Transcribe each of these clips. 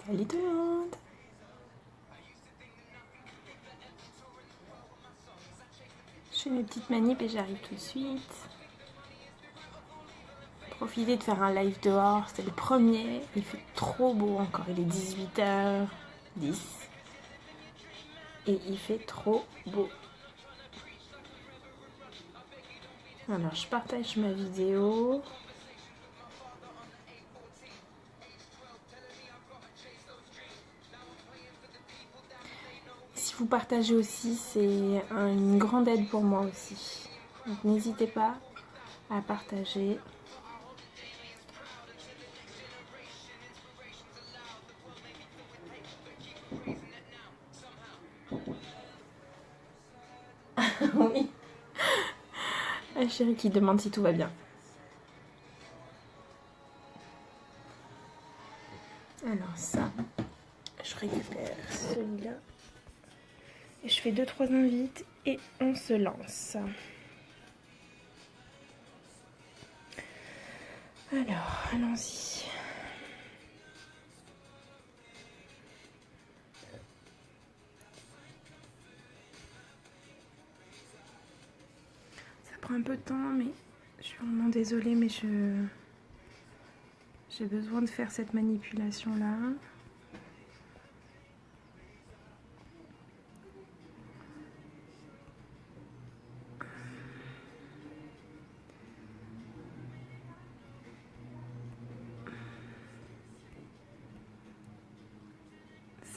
Salut tout le monde! Je fais mes petites manips et j'arrive tout de suite. Profitez de faire un live dehors, c'est le premier. Il fait trop beau encore, il est 18h10. Et il fait trop beau. Alors je partage ma vidéo. Si vous partagez aussi, c'est une grande aide pour moi aussi. Donc n'hésitez pas à partager. Oui. Un chéri qui demande si tout va bien. Alors ça, je récupère celui-là. Et je fais 2-3 invites et on se lance. Alors, allons-y. Ça prend un peu de temps, mais je suis vraiment désolée, mais j'ai besoin de faire cette manipulation-là.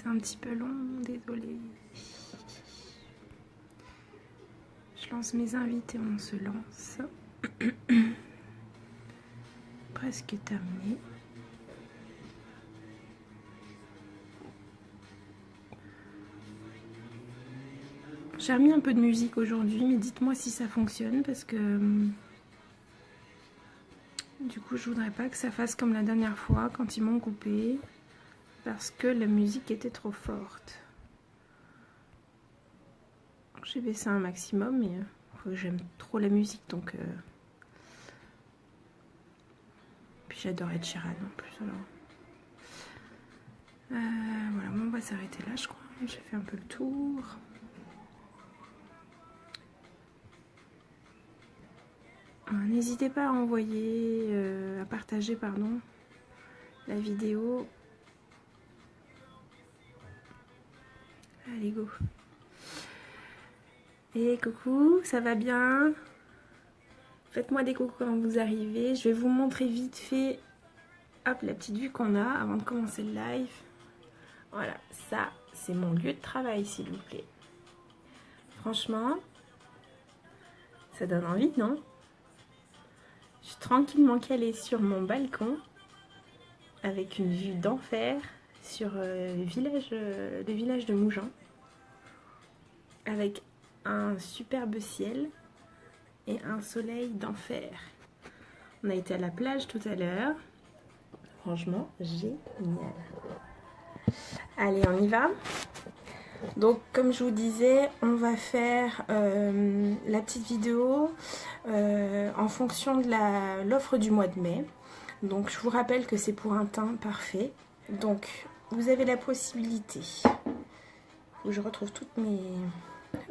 C'est un petit peu long, désolée. Je lance mes invités et on se lance. Presque terminé. J'ai remis un peu de musique aujourd'hui, mais dites-moi si ça fonctionne parce que du coup je voudrais pas que ça fasse comme la dernière fois quand ils m'ont coupé parce que la musique était trop forte. J'ai baissé un maximum, mais j'aime trop la musique donc. Puis j'adore Ed Sheeran en plus alors. Voilà, bon, on va s'arrêter là je crois. J'ai fait un peu le tour. N'hésitez pas à envoyer, à partager pardon, la vidéo. Allez go. Et coucou, ça va bien? Faites-moi des coucou quand vous arrivez. Je vais vous montrer vite fait, hop, la petite vue qu'on a avant de commencer le live. Voilà, ça c'est mon lieu de travail s'il vous plaît. Franchement, ça donne envie, non? Je suis tranquillement calée sur mon balcon avec une vue d'enfer sur le village de Mougins avec un superbe ciel et un soleil d'enfer. On a été à la plage tout à l'heure. Franchement, génial. Allez, on y va. Donc, comme je vous disais, on va faire la petite vidéo en fonction de l'offre du mois de mai. Donc, je vous rappelle que c'est pour un teint parfait. Donc, vous avez la possibilité. Où je retrouve toutes mes... Hop.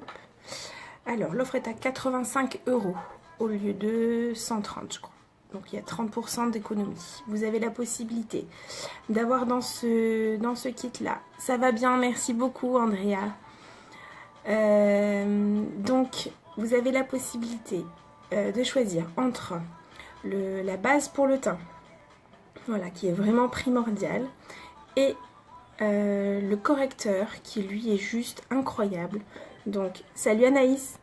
Alors, l'offre est à 85 € au lieu de 130, je crois. Donc, il y a 30% d'économie. Vous avez la possibilité d'avoir dans ce kit-là. Ça va bien, merci beaucoup, Andrea. Donc, vous avez la possibilité de choisir entre la base pour le teint, voilà, qui est vraiment primordial, et le correcteur, qui lui est juste incroyable. Donc, salut Anaïs!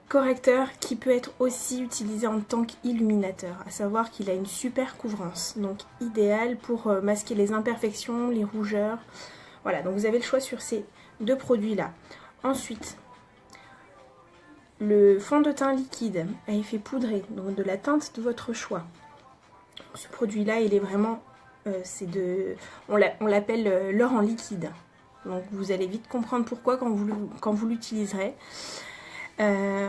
Correcteur qui peut être aussi utilisé en tant qu'illuminateur, à savoir qu'il a une super couvrance, donc idéal pour masquer les imperfections, les rougeurs. Voilà, donc vous avez le choix sur ces deux produits là. Ensuite, le fond de teint liquide à effet poudré, donc de la teinte de votre choix. Ce produit là il est vraiment on l'appelle l'or en liquide, donc vous allez vite comprendre pourquoi quand vous l'utiliserez.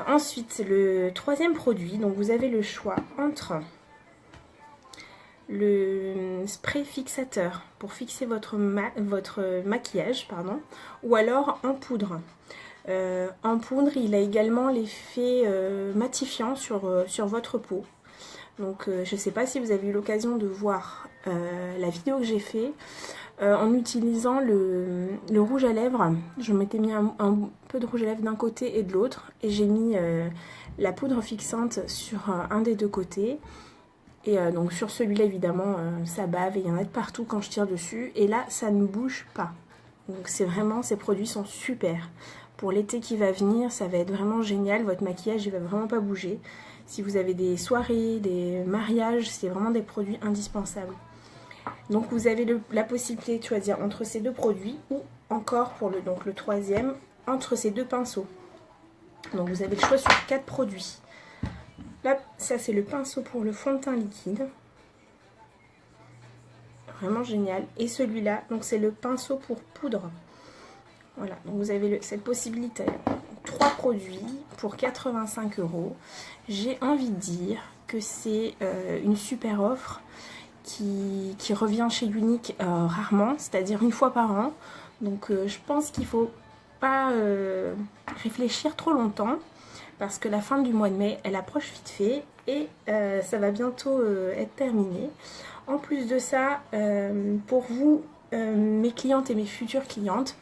Ensuite, le troisième produit, donc vous avez le choix entre le spray fixateur pour fixer votre maquillage, pardon, ou alors en poudre. En poudre, il a également l'effet matifiant sur votre peau. Donc je ne sais pas si vous avez eu l'occasion de voir la vidéo que j'ai fait en utilisant le rouge à lèvres. Je m'étais mis un peu de rouge à lèvres d'un côté et de l'autre, et j'ai mis la poudre fixante sur un des deux côtés. Et donc sur celui-là évidemment ça bave et il y en a de partout quand je tire dessus, et là ça ne bouge pas. Donc c'est vraiment, ces produits sont super. Pour l'été qui va venir, ça va être vraiment génial, votre maquillage il va vraiment pas bouger. Si vous avez des soirées, des mariages, c'est vraiment des produits indispensables. Donc vous avez la possibilité de choisir entre ces deux produits, ou encore pour le troisième, entre ces deux pinceaux. Donc vous avez le choix sur 4 produits. Là, ça c'est le pinceau pour le fond de teint liquide. Vraiment génial. Et celui-là, donc c'est le pinceau pour poudre. Voilà, donc vous avez cette possibilité. 3 produits pour 85 €. J'ai envie de dire que c'est une super offre qui revient chez Younique rarement, c'est-à-dire une fois par an. Donc je pense qu'il ne faut pas réfléchir trop longtemps, parce que la fin du mois de mai, elle approche vite fait et ça va bientôt être terminé. En plus de ça, pour vous, mes clientes et mes futures clientes,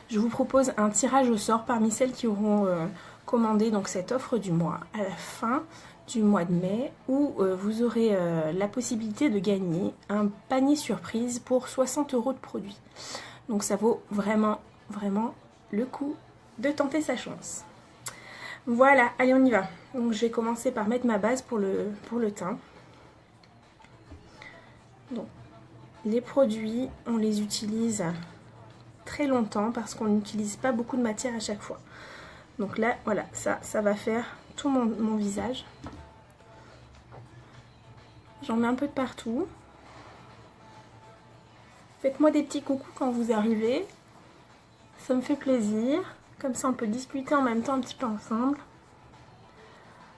je vous propose un tirage au sort parmi celles qui auront commandé donc cette offre du mois à la fin du mois de mai, où vous aurez la possibilité de gagner un panier surprise pour 60 € de produits. Donc ça vaut vraiment, vraiment le coup de tenter sa chance. Voilà, allez on y va. Donc je vais commencer par mettre ma base pour le teint. Donc les produits, on les utilise très longtemps parce qu'on n'utilise pas beaucoup de matière à chaque fois. Donc là, voilà, ça va faire tout mon visage. J'en mets un peu de partout. Faites-moi des petits coucous quand vous arrivez. Ça me fait plaisir. Comme ça, on peut discuter en même temps un petit peu ensemble.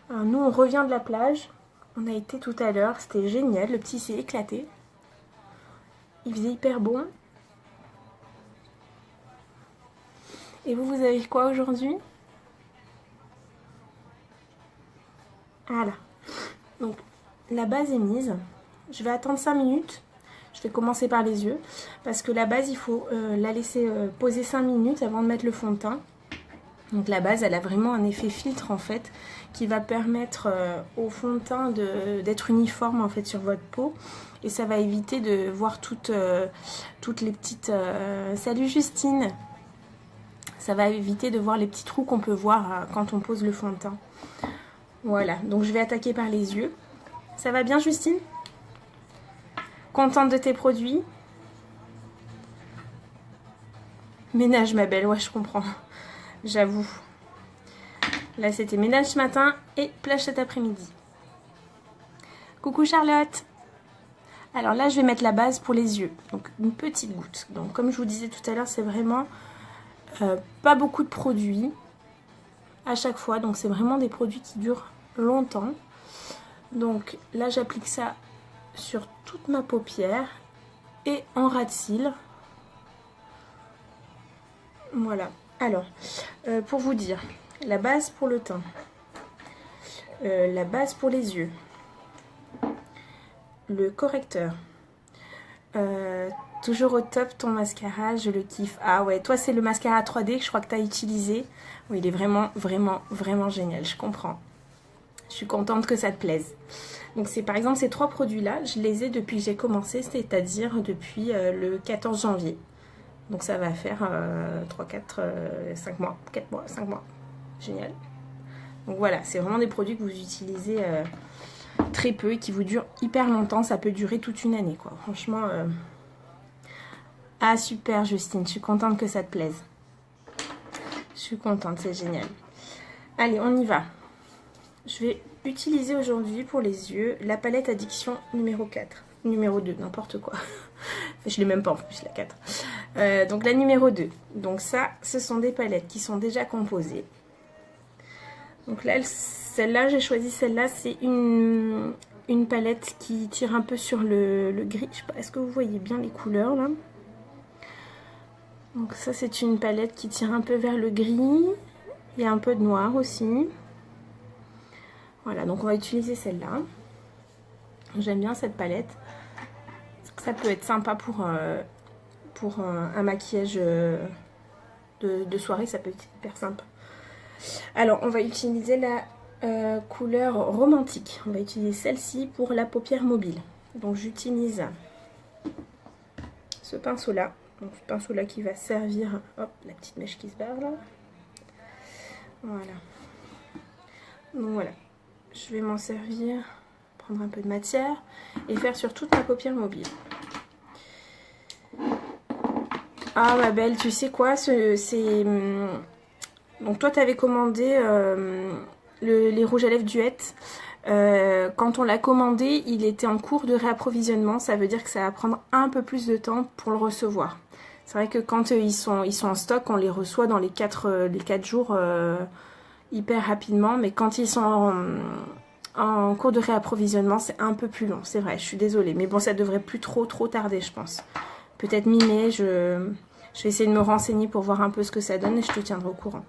Alors, nous, on revient de la plage. On a été tout à l'heure. C'était génial. Le petit s'est éclaté. Il faisait hyper bon. Et vous avez quoi aujourd'hui? Voilà. Donc, la base est mise. Je vais attendre 5 minutes. Je vais commencer par les yeux. Parce que la base, il faut la laisser poser 5 minutes avant de mettre le fond de teint. Donc la base, elle a vraiment un effet filtre en fait, qui va permettre au fond de teint d'être uniforme en fait sur votre peau. Et ça va éviter de voir toutes les petites... Salut Justine! Ça va éviter de voir les petits trous qu'on peut voir quand on pose le fond de teint. Voilà, donc je vais attaquer par les yeux. Ça va bien Justine? Contente de tes produits? Ménage ma belle, ouais je comprends. J'avoue. Là, c'était ménage ce matin et plage cet après-midi. Coucou Charlotte. Alors là, je vais mettre la base pour les yeux. Donc, une petite goutte. Donc, comme je vous disais tout à l'heure, c'est vraiment pas beaucoup de produits à chaque fois. Donc, c'est vraiment des produits qui durent longtemps. Donc, là, j'applique ça sur toute ma paupière et en ras de cils. Voilà. Alors, pour vous dire, la base pour le teint, la base pour les yeux, le correcteur, toujours au top ton mascara, je le kiffe. Ah ouais, toi c'est le mascara 3D que je crois que tu as utilisé. Oui, il est vraiment, vraiment, vraiment génial, je comprends. Je suis contente que ça te plaise. Donc c'est par exemple ces 3 produits-là, je les ai depuis que j'ai commencé, c'est-à-dire depuis le 14 janvier. Donc ça va faire 3, 4, 5 mois, 4 mois, 5 mois. Génial. Donc voilà, c'est vraiment des produits que vous utilisez très peu et qui vous durent hyper longtemps. Ça peut durer toute une année, quoi. Franchement. Ah super Justine, je suis contente que ça te plaise. Je suis contente, c'est génial. Allez, on y va. Je vais utiliser aujourd'hui pour les yeux la palette Addiction numéro 4. Numéro 2, n'importe quoi. Je l'ai même pas en plus, la 4. Donc la numéro 2. Donc ça, ce sont des palettes qui sont déjà composées. Donc là, celle-là, j'ai choisi celle-là. C'est une une palette qui tire un peu sur le gris. Je sais pas, est-ce que vous voyez bien les couleurs là? Donc ça c'est une palette qui tire un peu vers le gris. Il y a un peu de noir aussi. Voilà, donc on va utiliser celle-là. J'aime bien cette palette. Ça peut être sympa pour un maquillage de soirée, ça peut être hyper sympa. Alors, on va utiliser la couleur romantique. On va utiliser celle-ci pour la paupière mobile. Donc, j'utilise ce pinceau-là. Donc, ce pinceau-là qui va servir... Hop, la petite mèche qui se barre là. Voilà. Donc, voilà. Je vais m'en servir, prendre un peu de matière et faire sur toute ma paupière mobile. Ah ma belle, tu sais quoi, donc toi tu avais commandé les rouges à lèvres Duette. Quand on l'a commandé, il était en cours de réapprovisionnement. Ça veut dire que ça va prendre un peu plus de temps pour le recevoir. C'est vrai que quand ils sont en stock, on les reçoit dans les 4 jours hyper rapidement. Mais quand ils sont en cours de réapprovisionnement, c'est un peu plus long. C'est vrai, je suis désolée. Mais bon, ça devrait plus trop tarder, je pense. Peut-être mi-mai, je vais essayer de me renseigner pour voir un peu ce que ça donne et je te tiendrai au courant.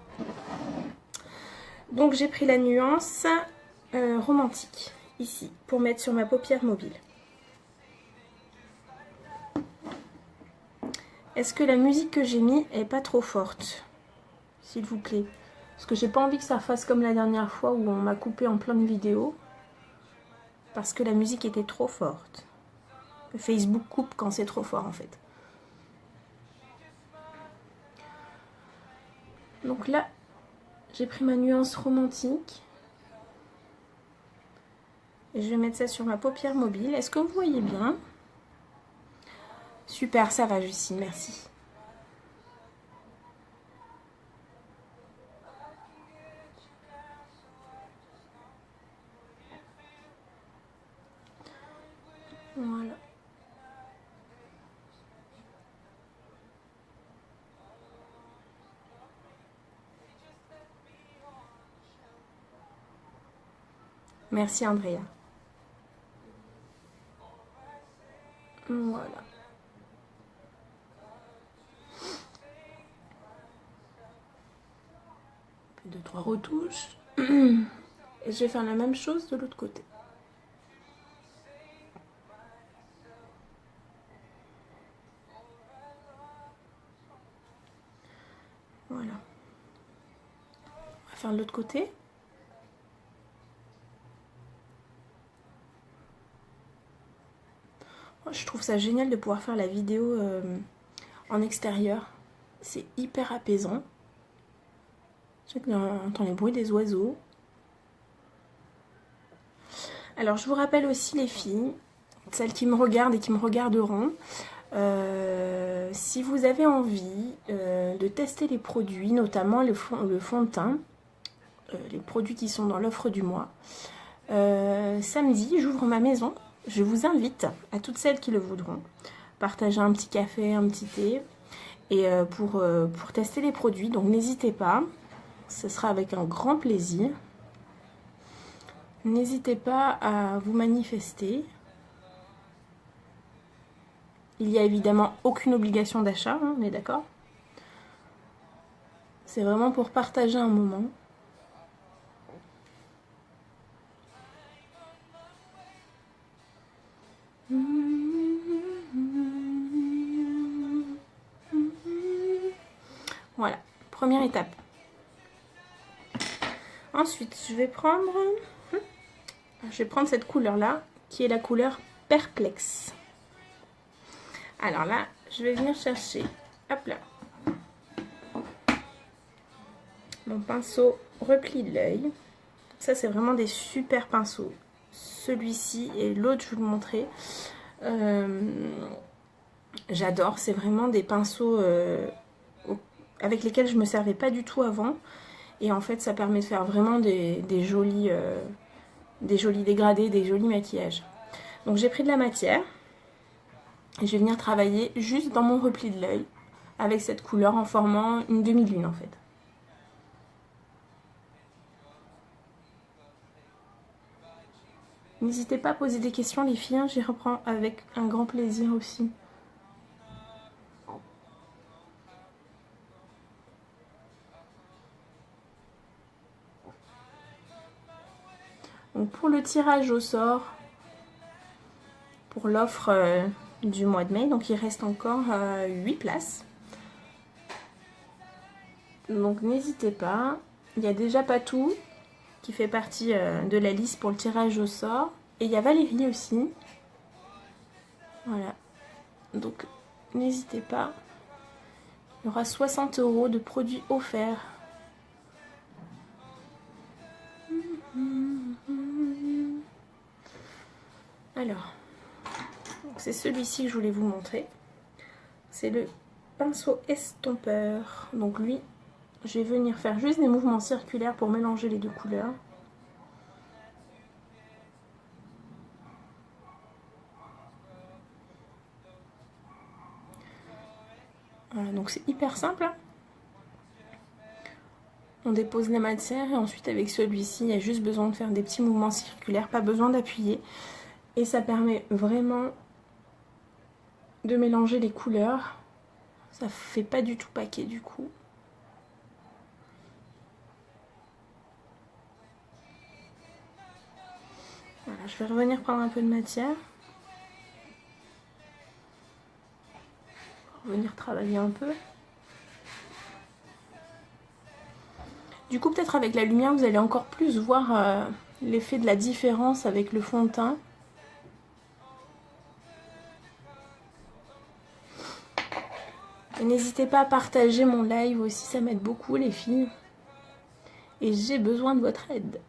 Donc j'ai pris la nuance romantique, ici, pour mettre sur ma paupière mobile. Est-ce que la musique que j'ai mis est pas trop forte? S'il vous plaît. Parce que j'ai pas envie que ça fasse comme la dernière fois où on m'a coupé en plein de vidéos. Parce que la musique était trop forte. Facebook coupe quand c'est trop fort en fait. Donc là, j'ai pris ma nuance romantique. Et je vais mettre ça sur ma paupière mobile. Est-ce que vous voyez bien? Super, ça va Justine, merci. Voilà. Merci Andrea. Voilà. Deux, trois retouches. Et je vais faire la même chose de l'autre côté. Voilà. On va faire de l'autre côté. Je trouve ça génial de pouvoir faire la vidéo en extérieur. C'est hyper apaisant. Je sais qu'on entend les bruits des oiseaux. Alors je vous rappelle aussi les filles, celles qui me regardent et qui me regarderont, si vous avez envie de tester les produits, notamment le fond de teint, les produits qui sont dans l'offre du mois, samedi j'ouvre ma maison. Je vous invite, à toutes celles qui le voudront, partager un petit café, un petit thé, et pour tester les produits. Donc n'hésitez pas, ce sera avec un grand plaisir. N'hésitez pas à vous manifester. Il n'y a évidemment aucune obligation d'achat, hein, on est d'accord? C'est vraiment pour partager un moment. Voilà, première étape. Ensuite, je vais prendre cette couleur-là, qui est la couleur Perplexe. Alors là, je vais venir chercher, hop là, mon pinceau repli de l'œil. Ça, c'est vraiment des super pinceaux. Celui-ci et l'autre, je vais vous le montrer. J'adore, c'est vraiment des pinceaux avec lesquels je ne me servais pas du tout avant. Et en fait, ça permet de faire vraiment des jolis dégradés, des jolis maquillages. Donc j'ai pris de la matière et je vais venir travailler juste dans mon repli de l'œil avec cette couleur en formant une demi-lune en fait. N'hésitez pas à poser des questions les filles, hein, j'y reprends avec un grand plaisir aussi. Donc pour le tirage au sort, pour l'offre du mois de mai, donc il reste encore 8 places. Donc n'hésitez pas. Il y a déjà Patou qui fait partie de la liste pour le tirage au sort. Et il y a Valérie aussi. Voilà. Donc n'hésitez pas. Il y aura 60 € de produits offerts. Alors, c'est celui-ci que je voulais vous montrer. C'est le pinceau estompeur. Donc lui, je vais venir faire juste des mouvements circulaires pour mélanger les deux couleurs. Voilà, donc c'est hyper simple. On dépose la matière et ensuite avec celui-ci, il y a juste besoin de faire des petits mouvements circulaires, pas besoin d'appuyer. Et ça permet vraiment de mélanger les couleurs. Ça fait pas du tout paquet du coup. Voilà, je vais revenir prendre un peu de matière. Revenir travailler un peu. Du coup, peut-être avec la lumière, vous allez encore plus voir l'effet de la différence avec le fond de teint. N'hésitez pas à partager mon live aussi, ça m'aide beaucoup les filles. Et j'ai besoin de votre aide.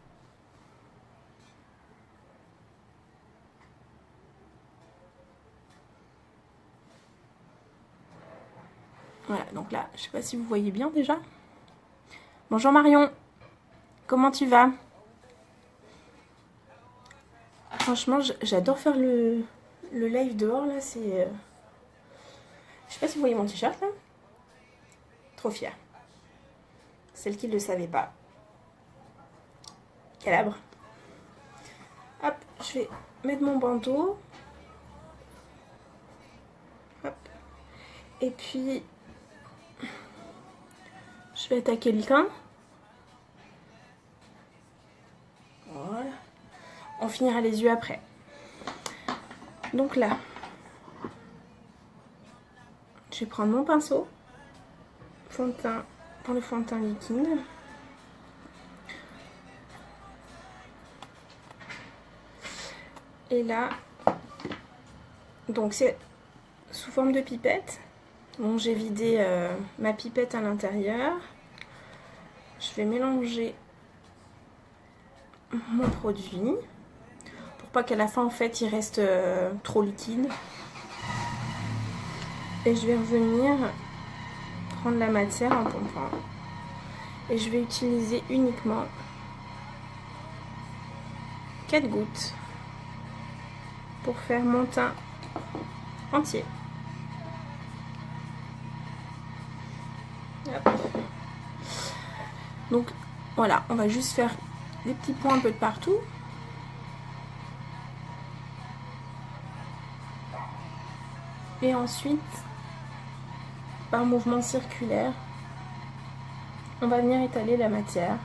Voilà, donc là, je sais pas si vous voyez bien déjà. Bonjour Marion, comment tu vas? Franchement, j'adore faire le live dehors là, c'est... Je sais pas si vous voyez mon t-shirt là. Trop fière. Celle qui ne le savait pas. Calabre. Hop, je vais mettre mon bandeau. Hop. Et puis, je vais attaquer le teint. Voilà. On finira les yeux après. Donc là, je vais prendre mon pinceau. Fond de teint, pour le fond de teint liquide. Et là, donc c'est sous forme de pipette. Donc j'ai vidé ma pipette à l'intérieur. Je vais mélanger mon produit pour pas qu'à la fin en fait il reste trop liquide. Et je vais revenir prendre la matière en pompant. Et je vais utiliser uniquement 4 gouttes pour faire mon teint entier. Hop. Donc voilà, on va juste faire des petits points un peu de partout. Et ensuite, par mouvement circulaire, on va venir étaler la matière.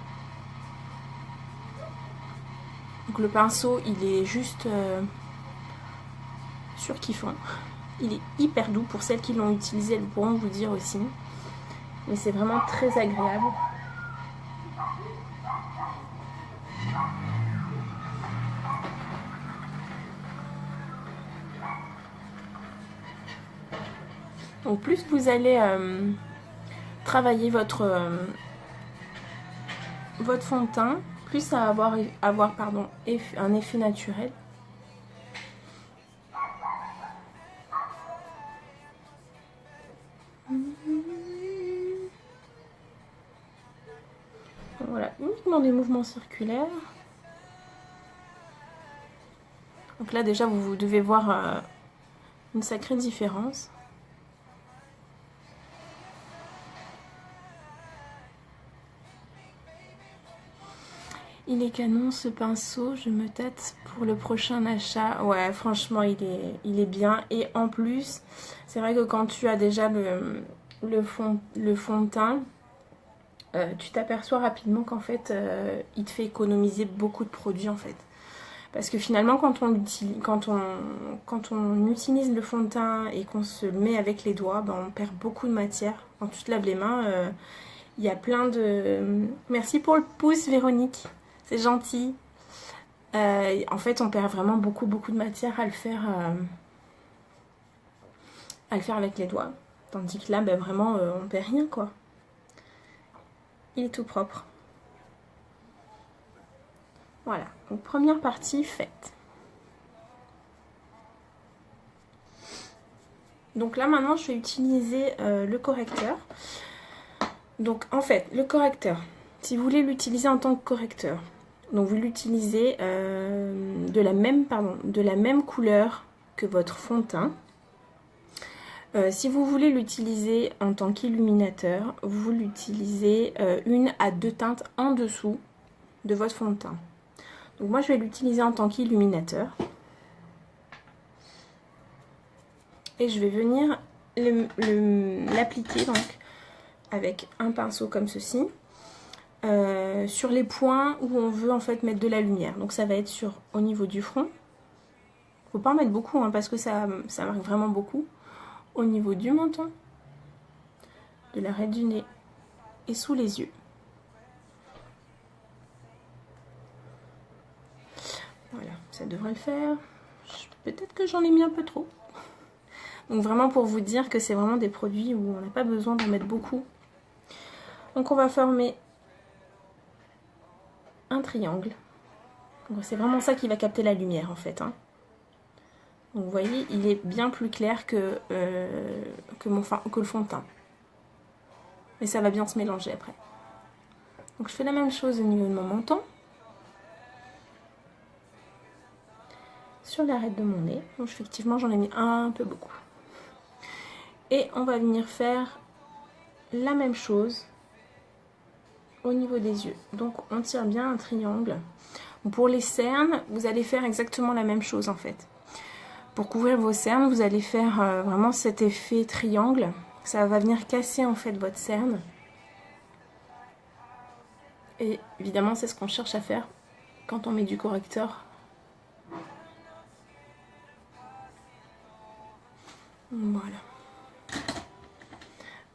Donc le pinceau, il est juste surkiffant. Il est hyper doux. Pour celles qui l'ont utilisé, elles pourront vous dire aussi. Mais c'est vraiment très agréable. Donc plus vous allez travailler votre fond de teint, plus ça va avoir un effet naturel. Voilà, uniquement des mouvements circulaires. Donc là déjà vous devez voir une sacrée différence. Il est canon ce pinceau, je me tâte pour le prochain achat. Ouais, franchement, il est bien. Et en plus, c'est vrai que quand tu as déjà le fond de teint, tu t'aperçois rapidement qu'en fait, il te fait économiser beaucoup de produits en fait. Parce que finalement, quand on utilise le fond de teint et qu'on se le met avec les doigts, ben, on perd beaucoup de matière. Quand tu te laves les mains, il y a plein de... Merci pour le pouce, Véronique. C'est gentil. En fait, on perd vraiment beaucoup de matière à le faire avec les doigts. Tandis que là, ben, vraiment, on perd rien, quoi. Il est tout propre. Voilà, donc première partie faite. Donc là maintenant je vais utiliser le correcteur. Donc en fait le correcteur, si vous voulez l'utiliser en tant que correcteur, donc vous l'utilisez de la même couleur que votre fond de teint. Si vous voulez l'utiliser en tant qu'illuminateur, vous l'utilisez 1 à 2 teintes en dessous de votre fond de teint. Donc moi je vais l'utiliser en tant qu'illuminateur. Et je vais venir l'appliquer donc avec un pinceau comme ceci sur les points où on veut en fait mettre de la lumière. Donc ça va être au niveau du front. Faut pas en mettre beaucoup hein, parce que ça marque vraiment beaucoup. Au niveau du menton, de l'arête du nez et sous les yeux. Voilà, ça devrait le faire. Peut-être que j'en ai mis un peu trop. Donc vraiment pour vous dire que c'est vraiment des produits où on n'a pas besoin d'en mettre beaucoup. Donc on va former un triangle. C'est vraiment ça qui va capter la lumière en fait. Hein. Donc vous voyez, il est bien plus clair que le fond de teint. Et ça va bien se mélanger après. Donc je fais la même chose au niveau de mon menton. Sur l'arête de mon nez. Donc effectivement j'en ai mis un peu beaucoup. Et on va venir faire la même chose au niveau des yeux. Donc on tire bien un triangle. Pour les cernes, vous allez faire exactement la même chose en fait. Pour couvrir vos cernes, vous allez faire vraiment cet effet triangle. Ça va venir casser en fait votre cerne. Et évidemment, c'est ce qu'on cherche à faire quand on met du correcteur. Voilà.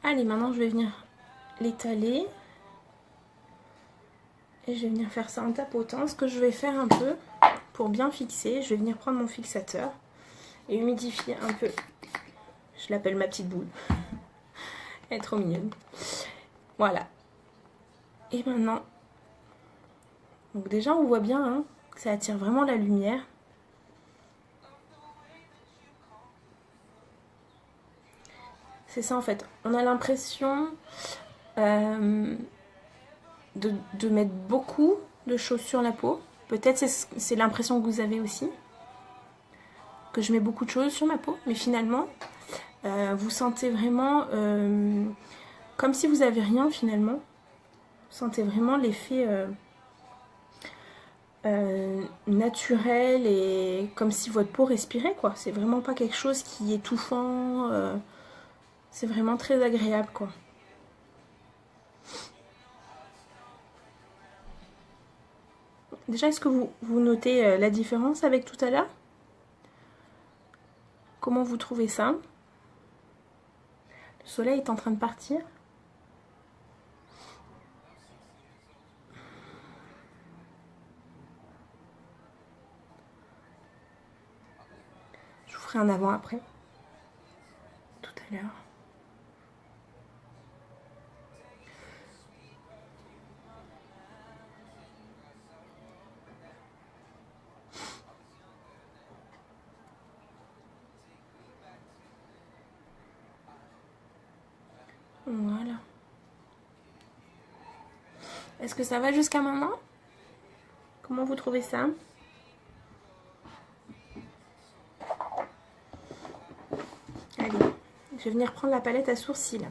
Allez, maintenant je vais venir l'étaler. Et je vais venir faire ça en tapotant. Ce que je vais faire un peu pour bien fixer, je vais venir prendre mon fixateur et humidifier un peu. Je l'appelle ma petite boule. Elle est trop mignonne. Voilà. Et maintenant, donc déjà on voit bien hein, que ça attire vraiment la lumière. C'est ça en fait. On a l'impression de mettre beaucoup de choses sur la peau. Peut-être c'est l'impression que vous avez aussi. Que je mets beaucoup de choses sur ma peau. Mais finalement, vous sentez vraiment comme si vous n'avez rien finalement. Vous sentez vraiment l'effet naturel et comme si votre peau respirait quoi. C'est vraiment pas quelque chose qui est étouffant. C'est vraiment très agréable quoi. Déjà, est-ce que vous notez la différence avec tout à l'heure? Comment vous trouvez ça? Le soleil est en train de partir. Je vous ferai un avant-après. Tout à l'heure. Voilà. Est-ce que ça va jusqu'à maintenant? Comment vous trouvez ça? Allez, je vais venir prendre la palette à sourcils.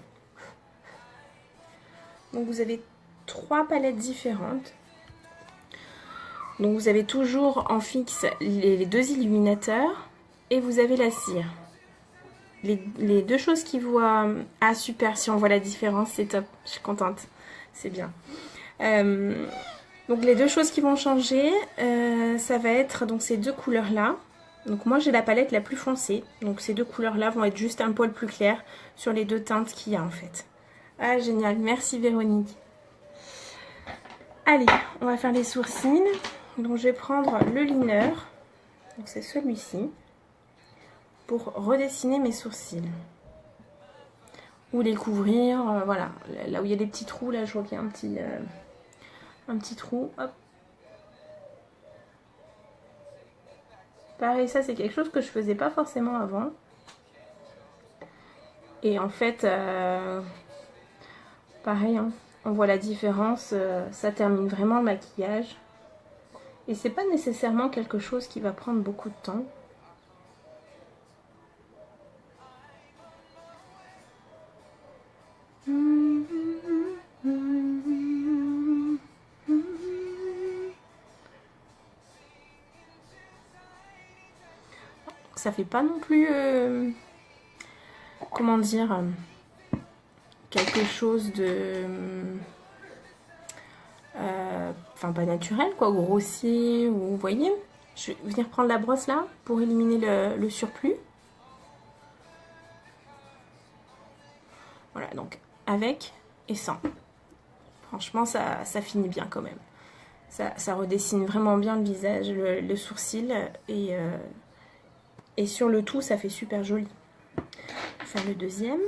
Donc vous avez 3 palettes différentes. Donc vous avez toujours en fixe les deux illuminateurs et vous avez la cire. Les deux choses qui voient... Ah super, si on voit la différence, c'est top, je suis contente, c'est bien. Donc les deux choses qui vont changer, ça va être donc ces deux couleurs-là. Donc moi j'ai la palette la plus foncée, donc ces deux couleurs-là vont être juste un poil plus clair sur les deux teintes qu'il y a en fait. Ah génial, merci Véronique. Allez, on va faire les sourcils. Donc je vais prendre le liner, donc c'est celui-ci, pour redessiner mes sourcils. Ou les couvrir, voilà. Là où il y a des petits trous, là je vois qu'il y a un petit trou. Hop. Pareil, ça c'est quelque chose que je faisais pas forcément avant. Et en fait, pareil, hein, on voit la différence, ça termine vraiment le maquillage. Et c'est pas nécessairement quelque chose qui va prendre beaucoup de temps. Ça fait pas non plus, comment dire, quelque chose de... Enfin pas naturel quoi, grossier, ou vous voyez. Je vais venir prendre la brosse là pour éliminer le surplus. Voilà, donc avec et sans. Franchement ça finit bien quand même. Ça redessine vraiment bien le visage, le sourcil, et sur le tout ça fait super joli. On va faire le deuxième.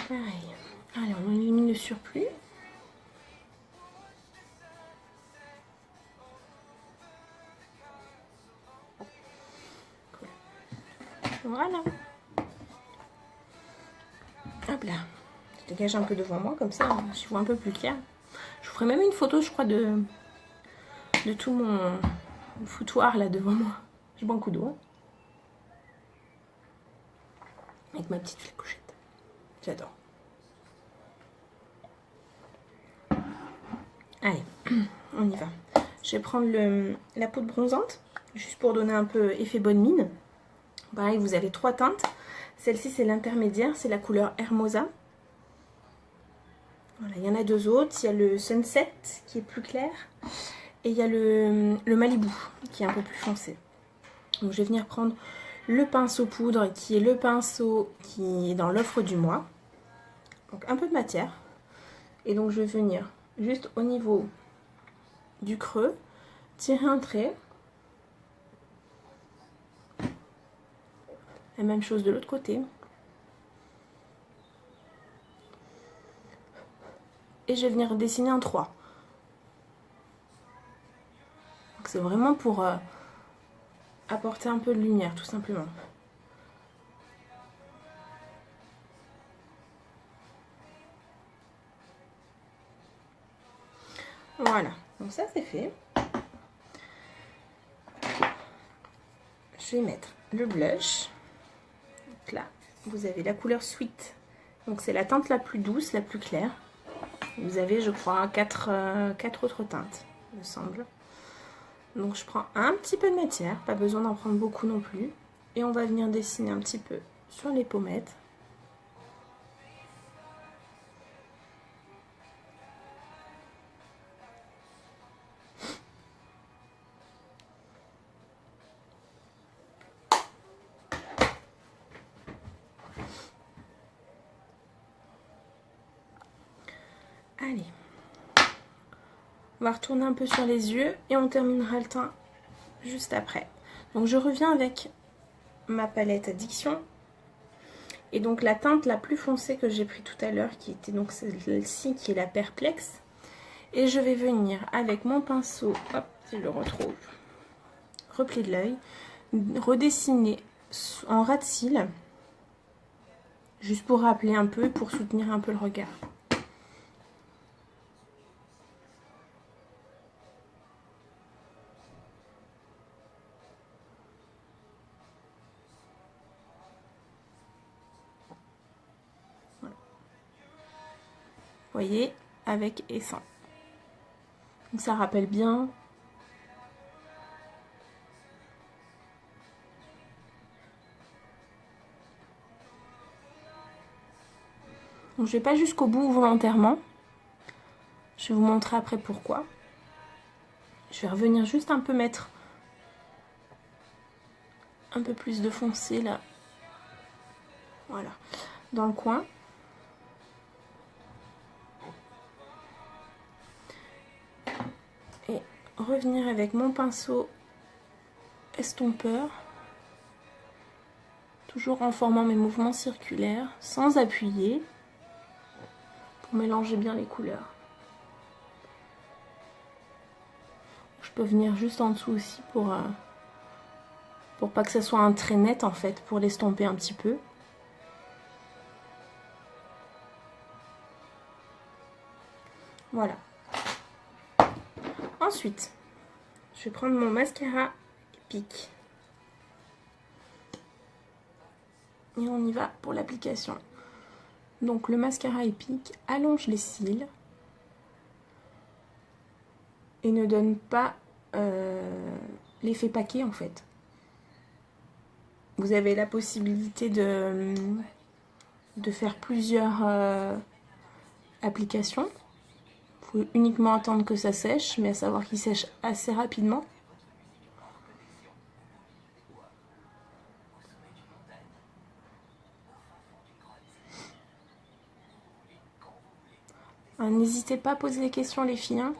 Pareil. Alors on élimine le surplus. Voilà. Hop là. Je dégage un peu devant moi, comme ça, je vois un peu plus clair. Je vous ferai même une photo, je crois, de tout mon foutoir là devant moi. Je bois un coup d'eau. Avec ma petite flécochette. J'adore. Allez, on y va. Je vais prendre la poudre bronzante, juste pour donner un peu effet bonne mine. Pareil, vous avez trois teintes. Celle-ci, c'est l'intermédiaire, c'est la couleur Hermosa. Voilà, il y en a deux autres. Il y a le Sunset, qui est plus clair. Et il y a le Malibu, qui est un peu plus foncé. Donc, je vais venir prendre le pinceau poudre, qui est le pinceau qui est dans l'offre du mois. Donc, un peu de matière. Et donc, je vais venir juste au niveau du creux, tirer un trait. La même chose de l'autre côté. Et je vais venir dessiner un 3. Donc c'est vraiment pour apporter un peu de lumière, tout simplement. Voilà, donc ça c'est fait. Je vais mettre le blush. Donc là, vous avez la couleur Sweet. Donc c'est la teinte la plus douce, la plus claire. Vous avez, je crois, 4 autres teintes, il me semble. Donc je prends un petit peu de matière, pas besoin d'en prendre beaucoup non plus. Et on va venir dessiner un petit peu sur les pommettes. Allez, on va retourner un peu sur les yeux et on terminera le teint juste après. Donc je reviens avec ma palette Addiction Et donc la teinte la plus foncée que j'ai pris tout à l'heure, qui était donc celle-ci, qui est la Perplexe. Et je vais venir avec mon pinceau, hop, si je le retrouve, repli de l'œil, redessiner en ras de cils, juste pour rappeler un peu, pour soutenir un peu le regard. Voilà. Vous voyez, avec et sans. Donc ça rappelle bien. Donc je vais pas jusqu'au bout volontairement. Je vais vous montrer après pourquoi. Je vais revenir juste un peu mettre un peu plus de foncé là. Voilà. Dans le coin. Et revenir avec mon pinceau estompeur. Toujours en formant mes mouvements circulaires, sans appuyer, pour mélanger bien les couleurs. Je peux venir juste en dessous aussi pour pas que ça soit un trait net en fait, pour l'estomper un petit peu. Voilà. Ensuite, je vais prendre mon mascara Epic. Et on y va pour l'application. Donc le mascara Epic allonge les cils et ne donne pas l'effet paquet en fait. Vous avez la possibilité de faire plusieurs applications. Il faut uniquement attendre que ça sèche, mais à savoir qu'il sèche assez rapidement. N'hésitez pas à poser des questions les filles. Hein.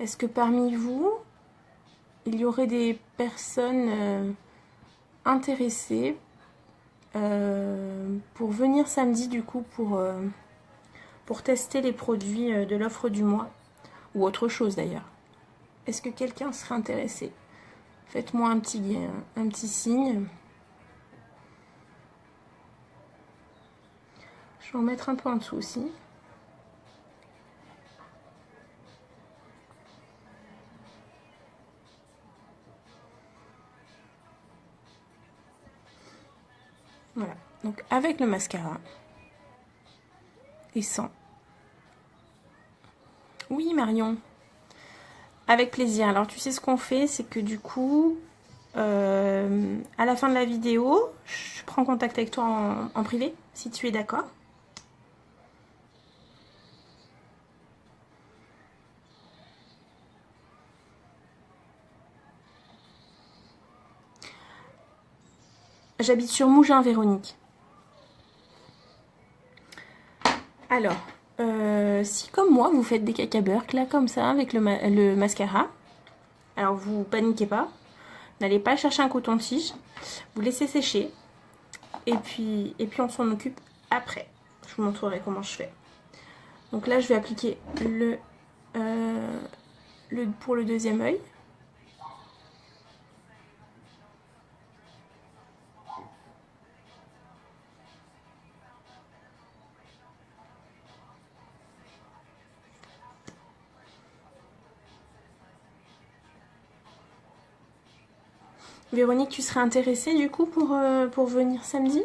Est-ce que parmi vous, il y aurait des personnes intéressées pour venir samedi du coup pour tester les produits de l'offre du mois ou autre chose d'ailleurs? Est-ce que quelqu'un serait intéressé? Faites-moi un petit signe. Je vais en mettre un peu en dessous aussi. Voilà, donc avec le mascara et sans. Oui Marion, avec plaisir. Alors tu sais ce qu'on fait, c'est que du coup, à la fin de la vidéo, je prends contact avec toi en privé, si tu es d'accord. J'habite sur Mougins, Véronique. Alors, si comme moi, vous faites des cacaberks, là, comme ça, avec le mascara, alors vous paniquez pas, n'allez pas chercher un coton-tige, vous laissez sécher, et puis on s'en occupe après. Je vous montrerai comment je fais. Donc là, je vais appliquer pour le deuxième œil. Véronique, tu serais intéressée du coup pour venir samedi?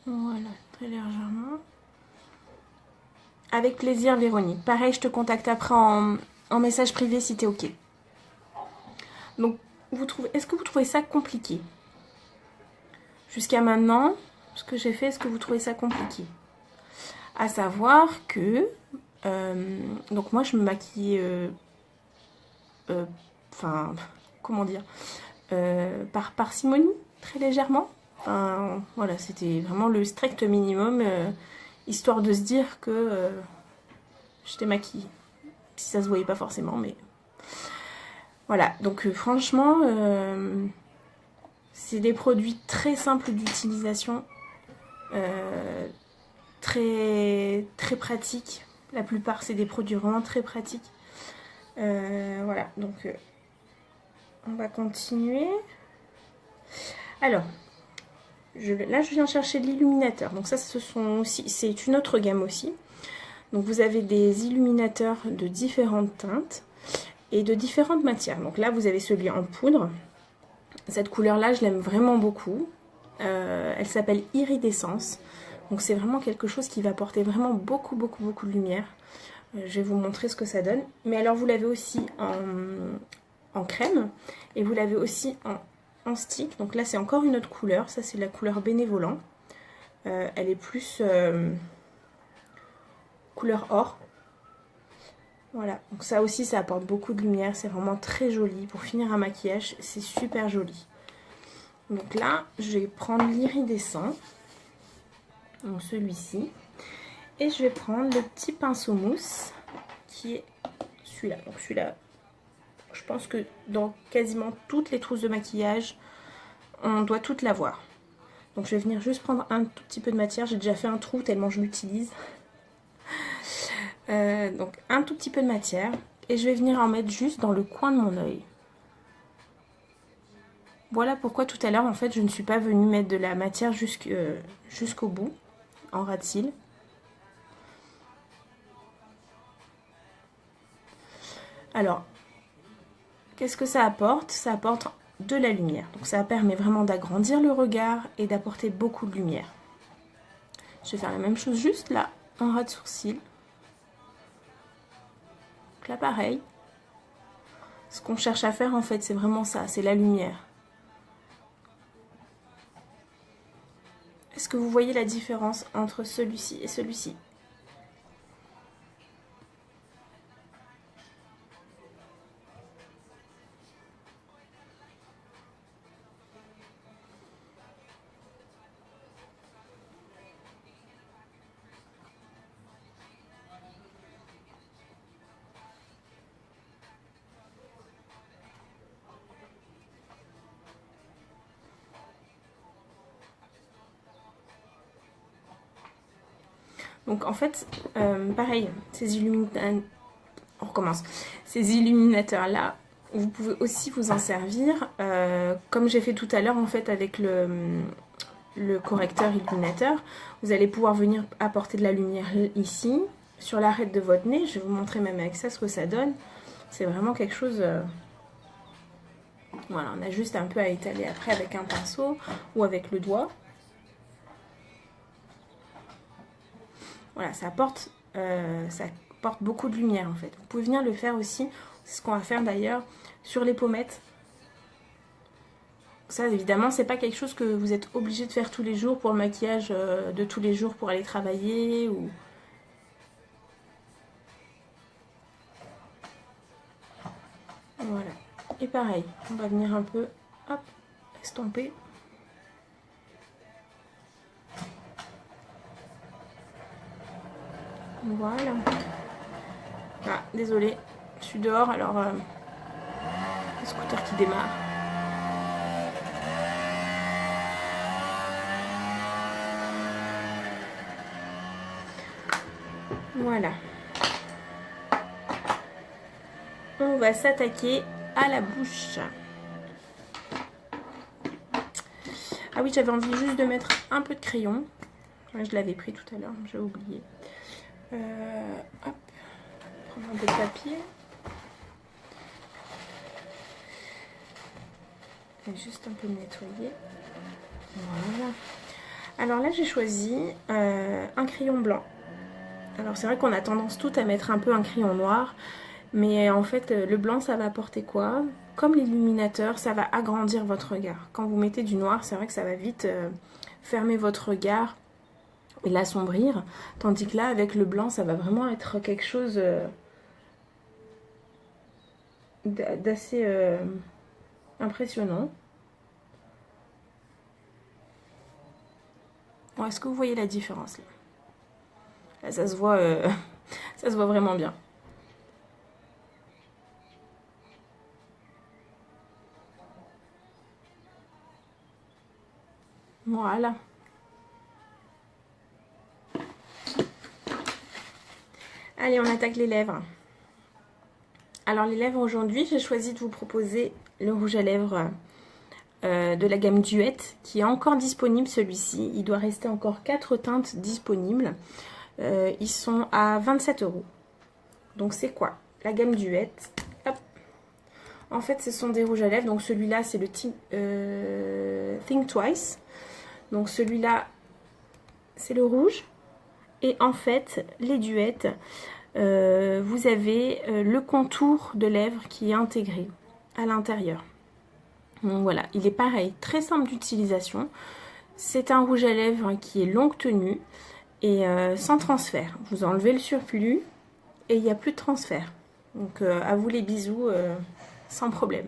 Voilà, très légèrement. Avec plaisir, Véronique. Pareil, je te contacte après en message privé si t'es ok. Donc, est-ce que vous trouvez ça compliqué? Jusqu'à maintenant, ce que j'ai fait, est-ce que vous trouvez ça compliqué? À savoir que, donc moi je me maquille, enfin, comment dire, par parcimonie, très légèrement. Enfin, voilà, c'était vraiment le strict minimum, histoire de se dire que j'étais maquillée. Si ça se voyait pas forcément, mais voilà. Donc franchement, c'est des produits très simples d'utilisation, très pratiques. La plupart, c'est des produits vraiment très pratiques. Voilà, donc on va continuer. Alors, là, je viens chercher l'illuminateur. Donc ça, c'est une autre gamme aussi. Donc vous avez des illuminateurs de différentes teintes et de différentes matières. Donc là, vous avez celui en poudre. Cette couleur-là, je l'aime vraiment beaucoup. Elle s'appelle Iridescence. Donc c'est vraiment quelque chose qui va apporter vraiment beaucoup de lumière. Je vais vous montrer ce que ça donne. Mais alors, vous l'avez aussi en crème et vous l'avez aussi en stick. Donc là, c'est encore une autre couleur. Ça, c'est la couleur Bénévolant. Elle est plus couleur or. Voilà, donc ça aussi, ça apporte beaucoup de lumière. C'est vraiment très joli. Pour finir un maquillage, c'est super joli. Donc là, je vais prendre l'iridescent. Donc celui-ci. Et je vais prendre le petit pinceau mousse qui est celui-là. Donc celui-là, je pense que dans quasiment toutes les trousses de maquillage, on doit toutes l'avoir. Donc je vais venir juste prendre un tout petit peu de matière. J'ai déjà fait un trou tellement je l'utilise. Donc un tout petit peu de matière. Et je vais venir en mettre juste dans le coin de mon œil. Voilà pourquoi tout à l'heure, en fait, je ne suis pas venue mettre de la matière jusqu'au bout, en ras de cils. Alors, qu'est-ce que ça apporte? Ça apporte de la lumière. Donc ça permet vraiment d'agrandir le regard et d'apporter beaucoup de lumière. Je vais faire la même chose juste là, en ras de sourcil. Donc là, pareil. Ce qu'on cherche à faire, en fait, c'est vraiment ça, c'est la lumière. Est-ce que vous voyez la différence entre celui-ci et celui-ci? Donc en fait, pareil, ces illuminateurs là, vous pouvez aussi vous en servir, comme j'ai fait tout à l'heure en fait avec le correcteur illuminateur. Vous allez pouvoir venir apporter de la lumière ici, sur l'arête de votre nez. Je vais vous montrer même avec ça ce que ça donne. C'est vraiment quelque chose... Voilà, on a juste un peu à étaler après avec un pinceau ou avec le doigt. Voilà, ça apporte beaucoup de lumière en fait. Vous pouvez venir le faire aussi, c'est ce qu'on va faire d'ailleurs, sur les pommettes. Ça évidemment, c'est pas quelque chose que vous êtes obligé de faire tous les jours pour le maquillage de tous les jours pour aller travailler ou... Voilà. Et pareil, on va venir un peu, hop, estomper. Voilà. Ah, désolée, je suis dehors, alors le scooter qui démarre. Voilà. On va s'attaquer à la bouche. Ah oui, j'avais envie juste de mettre un peu de crayon. Je l'avais pris tout à l'heure, j'ai oublié. Hop, prendre un peu de papier. Et juste un peu nettoyer. Voilà. Alors là, j'ai choisi un crayon blanc. Alors c'est vrai qu'on a tendance toutes à mettre un peu un crayon noir, mais en fait le blanc ça va apporter quoi? Comme l'illuminateur, ça va agrandir votre regard. Quand vous mettez du noir, c'est vrai que ça va vite fermer votre regard et l'assombrir, tandis que là avec le blanc ça va vraiment être quelque chose d'assez impressionnant. Bon, est-ce que vous voyez la différence là? Là, ça se voit, ça se voit vraiment bien. Voilà. Allez, on attaque les lèvres. Alors les lèvres aujourd'hui, j'ai choisi de vous proposer le rouge à lèvres de la gamme Duet qui est encore disponible celui-ci. Il doit rester encore 4 teintes disponibles. Ils sont à 27 €. Donc c'est quoi? La gamme Duet. Hop. En fait, ce sont des rouges à lèvres. Donc celui-là, c'est le Think Twice. Donc celui-là, c'est le rouge. Et en fait, les Duets, vous avez le contour de lèvres qui est intégré à l'intérieur. Donc voilà, il est pareil, très simple d'utilisation. C'est un rouge à lèvres qui est longue tenue et sans transfert. Vous enlevez le surplus et il n'y a plus de transfert. Donc à vous les bisous, sans problème.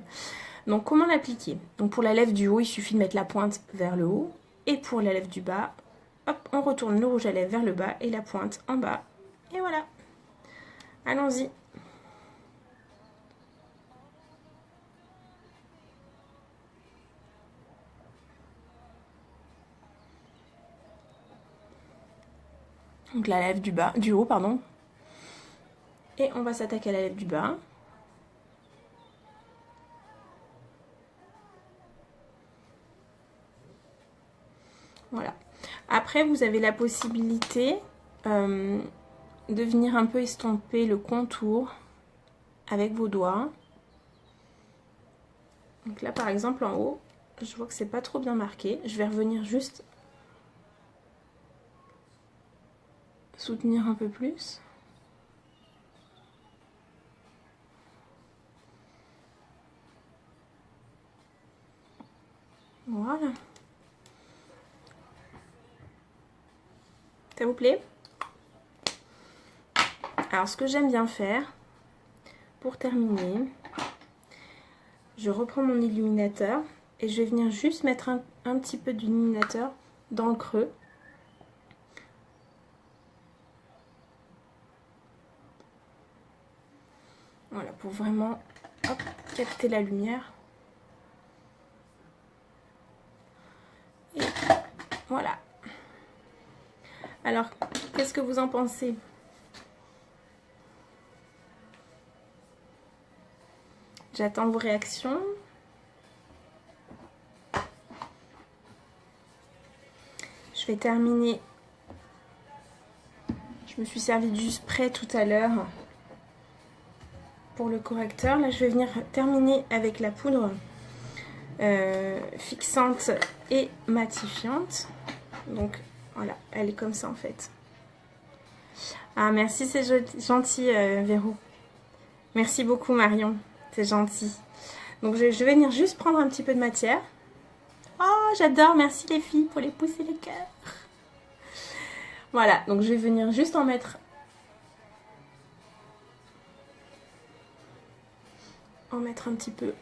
Donc comment l'appliquer? Donc pour la lèvre du haut, il suffit de mettre la pointe vers le haut. Et pour la lèvre du bas, hop, on retourne le rouge à lèvres vers le bas et la pointe en bas. Et voilà. Allons-y. Donc la lèvre du bas, du haut, pardon. Et on va s'attaquer à la lèvre du bas. Voilà. Après, vous avez la possibilité de venir un peu estomper le contour avec vos doigts. Donc là, par exemple, en haut, je vois que c'est pas trop bien marqué. Je vais revenir juste soutenir un peu plus. Voilà. Ça vous plaît? Alors, ce que j'aime bien faire, pour terminer, je reprends mon illuminateur et je vais venir juste mettre un petit peu d'illuminateur dans le creux. Voilà, pour vraiment hop, capter la lumière. Et voilà. Alors, qu'est-ce que vous en pensez? J'attends vos réactions. Je vais terminer. Je me suis servi du spray tout à l'heure pour le correcteur. Là, je vais venir terminer avec la poudre fixante et matifiante. Donc, voilà, elle est comme ça en fait. Ah, merci, c'est gentil, Véro. Merci beaucoup, Marion. C'est gentil. Donc, je vais venir juste prendre un petit peu de matière. Oh, j'adore. Merci les filles pour les pouces et les cœurs. Voilà, donc je vais venir juste en mettre un petit peu.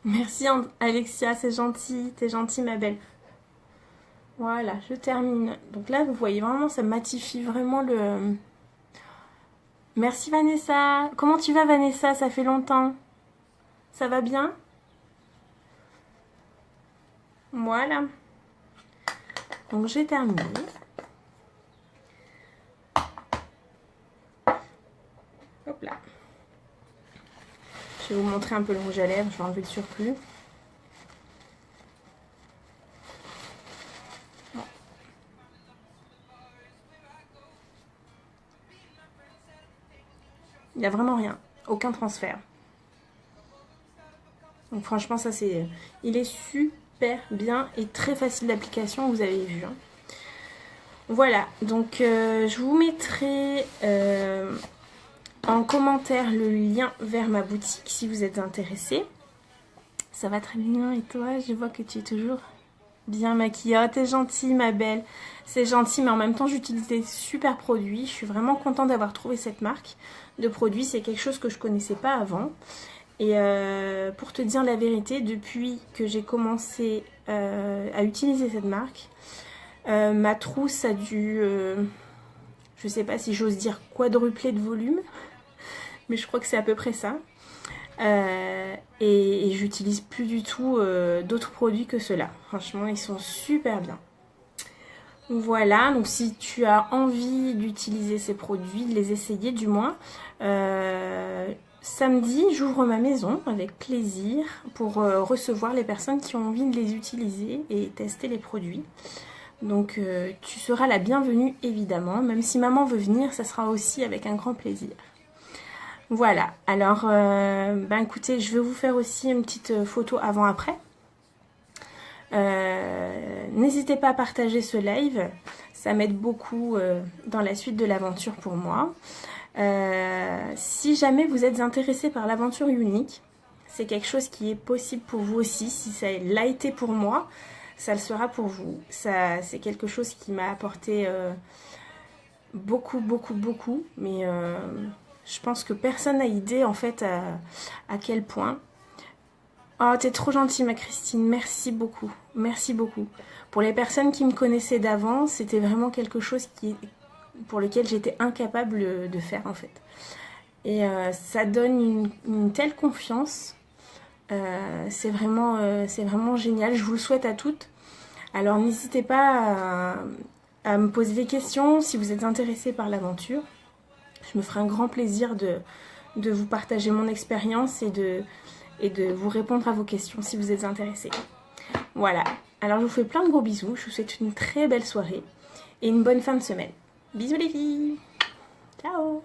Merci Alexia, c'est gentil, t'es gentille ma belle. Voilà, je termine. Donc là, vous voyez vraiment, ça matifie vraiment le... Merci Vanessa. Comment tu vas Vanessa? Ça fait longtemps. Ça va bien? Voilà. Donc j'ai terminé. Hop là. Je vais vous montrer un peu le rouge à lèvres. Je vais enlever le surplus. Bon. Il n'y a vraiment rien. Aucun transfert. Donc franchement, ça c'est... Il est super bien et très facile d'application, vous avez vu. Hein. Voilà, donc je vous mettrai en commentaire le lien vers ma boutique si vous êtes intéressés. Ça va très bien et toi, je vois que tu es toujours bien maquillée. Oh, t'es gentille ma belle, c'est gentil, mais en même temps j'utilise des super produits. Je suis vraiment contente d'avoir trouvé cette marque de produits, c'est quelque chose que je connaissais pas avant. Et pour te dire la vérité, depuis que j'ai commencé à utiliser cette marque, ma trousse a dû, je sais pas si j'ose dire quadrupler de volume, mais je crois que c'est à peu près ça. Et j'utilise plus du tout d'autres produits que ceux-là. Franchement, ils sont super bien. Voilà, donc si tu as envie d'utiliser ces produits, de les essayer du moins, samedi, j'ouvre ma maison avec plaisir pour recevoir les personnes qui ont envie de les utiliser et tester les produits. Donc tu seras la bienvenue évidemment, même si maman veut venir, ça sera aussi avec un grand plaisir. Voilà, alors ben écoutez, je vais vous faire aussi une petite photo avant-après. N'hésitez pas à partager ce live, ça m'aide beaucoup dans la suite de l'aventure pour moi. Si jamais vous êtes intéressé par l'aventure unique, c'est quelque chose qui est possible pour vous aussi. Si ça l'a été pour moi, ça le sera pour vous. C'est quelque chose qui m'a apporté beaucoup, mais je pense que personne n'a idée en fait à quel point. Oh, t'es trop gentille ma Christine, merci beaucoup, merci beaucoup. Pour les personnes qui me connaissaient d'avant, c'était vraiment quelque chose pour lequel j'étais incapable de faire en fait. Et ça donne une telle confiance, c'est vraiment génial, je vous le souhaite à toutes. Alors n'hésitez pas à me poser des questions si vous êtes intéressés par l'aventure. Je me ferai un grand plaisir de vous partager mon expérience et de vous répondre à vos questions si vous êtes intéressés. Voilà, alors je vous fais plein de gros bisous, je vous souhaite une très belle soirée et une bonne fin de semaine. Bisous les filles, ciao.